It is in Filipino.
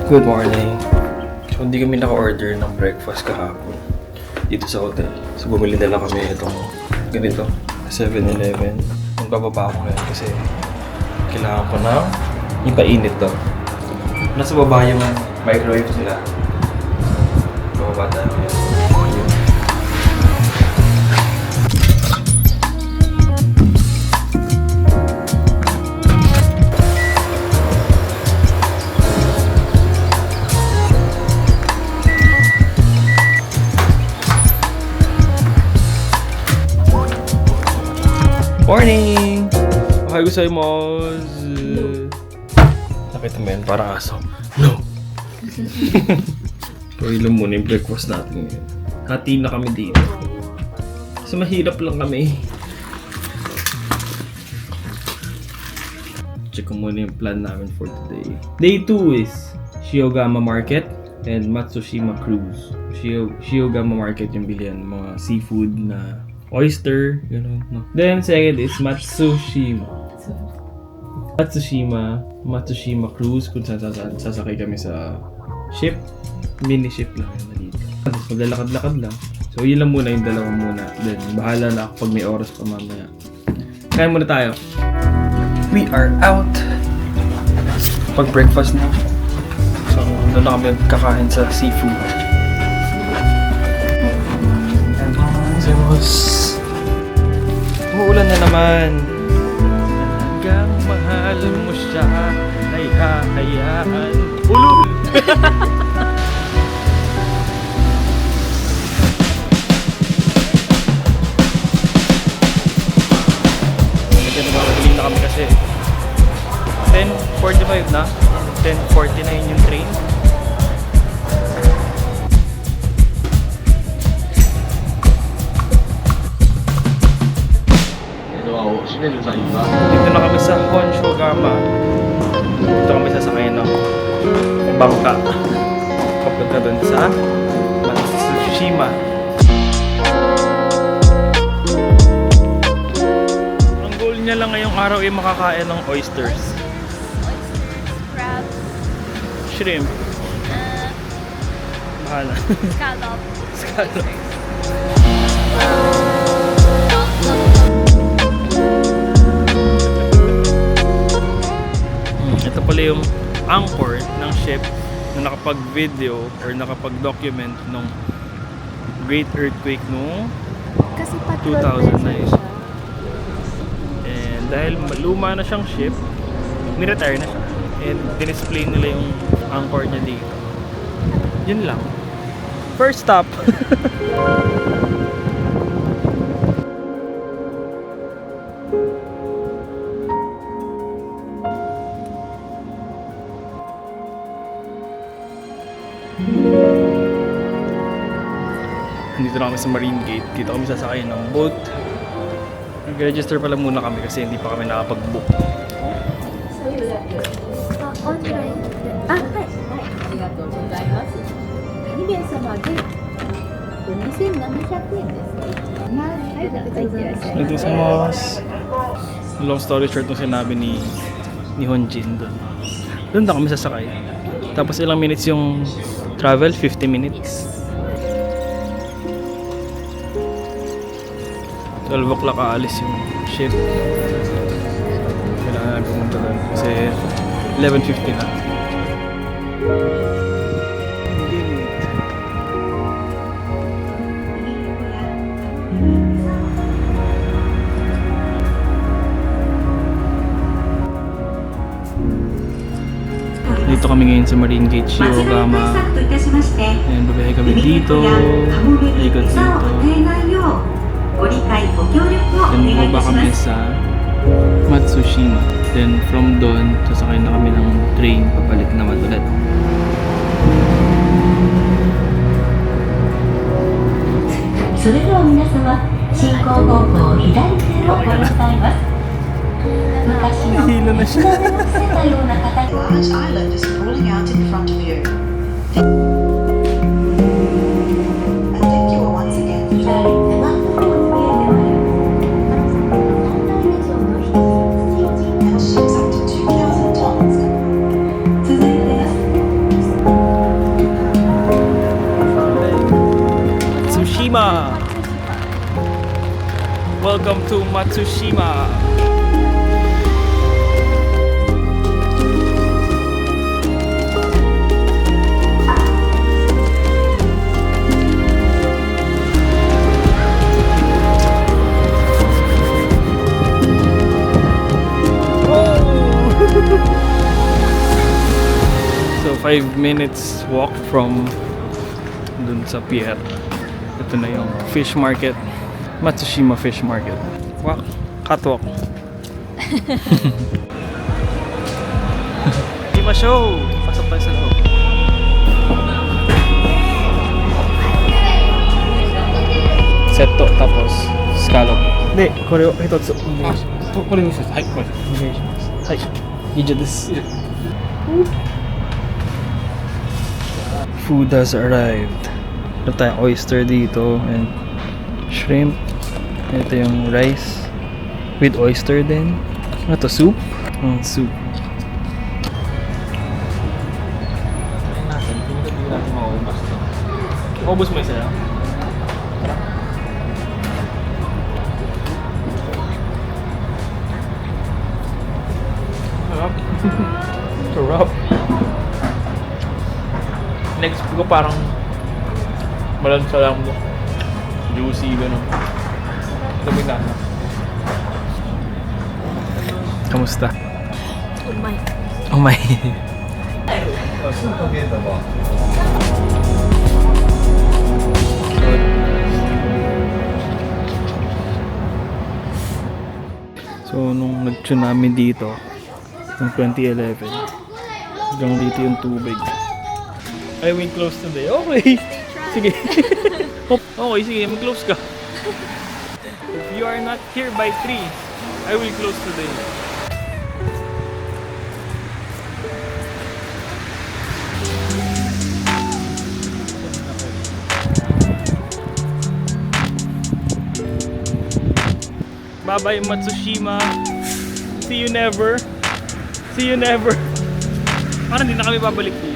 Good morning. So, hindi kami naka-order ng breakfast kahapon dito sa hotel. So, bumili na lang kami itong ganito, 7-Eleven. Magbababa ako ngayon kasi kailangan ko na ipainit to. Nasa baba yung microwave nila. Bababa tayo ngayon. Morning! Okay, gusto mo. Nakita mo yan, parang aso. No! So, ilan muna yung breakfast natin ngayon. Hati na kami dito. Kasi mahirap lang kami. Check ko muna yung plan namin for today. Day 2 is Shiogama Market and Matsushima Cruise. Shiogama Market yung bilihan, mga seafood na oyster, gano'n, no? Then, second is Matsushima Cruise, kung sasakay kami sa ship. Mini ship lang yun, dito. Maglalakad-lakad lang. So, yun lang muna, yung dalawa muna. Then, bahala na ako pag may oras pa mamaya. Kaya muna tayo. We are out. Pag-breakfast na. So, doon na kami kakain sa seafood. Umuulan na naman. Hanggang mahal mo siya ay hahayaan. Ulul! Medyo nababalik na kami kasi 10:45 na. 10:49 yung train. Dito na kami sa Honshogama. Dito kami sasakay ng bangka papunta dun sa Matsushima. Ang goal niya lang ngayong araw ay makakain ng oysters. Crab. Shrimp. Bahala. Scallop. Scallop. Ito pala yung anchor ng ship na nakapag-video or nakapag-document ng Great Earthquake noong 2009. And dahil luma na siyang ship, ni-retire na siya. And dinisplay nila yung anchor niya dito. Yun lang. First stop! Nandito na kami sa Marine Gate. Dito kami sasakay ng boat. Nag-register pala muna kami kasi hindi pa kami nakapag-book. Online. Ah, hi. ありがとうございます。2名様で2700円ですね。はい、いってらっしゃい。 Thank you so much. Long story short nung sinabi ni Honjin doon. Doon na kami sasakay. Tapos ilang minutes yung travel? 50 minutes. 12 o'clock aalis yung ship. Kailangan namin pumunta doon kasi 11:50 na. Dito kami ngayon sa Marine Gate, Shiogama. Ayan, babiyahe kami dito. Ikot dito. Then bumaba kami sa Matsushima. Then from doon, sasakay na kami ng train pabalik naman ulit. Hilo na siya. Large island is sprawling out in front of you. And thank you once again. And ships up to 2,000 tons. Welcome to Matsushima. So 5 minutes walk from dun sa pier. Ito na yung fish market. Matsushima Fish Market. Walk. Catwalk. Iba show! Pasok tayo sa loob. Seto tapos scallop. Hindi, koreo hitotsu. Hai. Ija desu. Food has arrived. Ito tayong oyster dito and shrimp. Ito yung rice with oyster din. Ano to? Soup? Soup. Maubos mo isa lang? Sarap. Sarap. Next ko parang malansa lang mo. Juicy, gano'n. Sabi na. Kamusta? Oh my. Oh my. So, nung nag-tsunami dito, noong 2011, hanggang dito yung tubig. I went close today. Okay. Sige. Okay, sige. Mag-close ka. If you are not here by 3, I will close today. Bye-bye Matsushima. See you never. See you never. Parang hindi na kami babalik dito.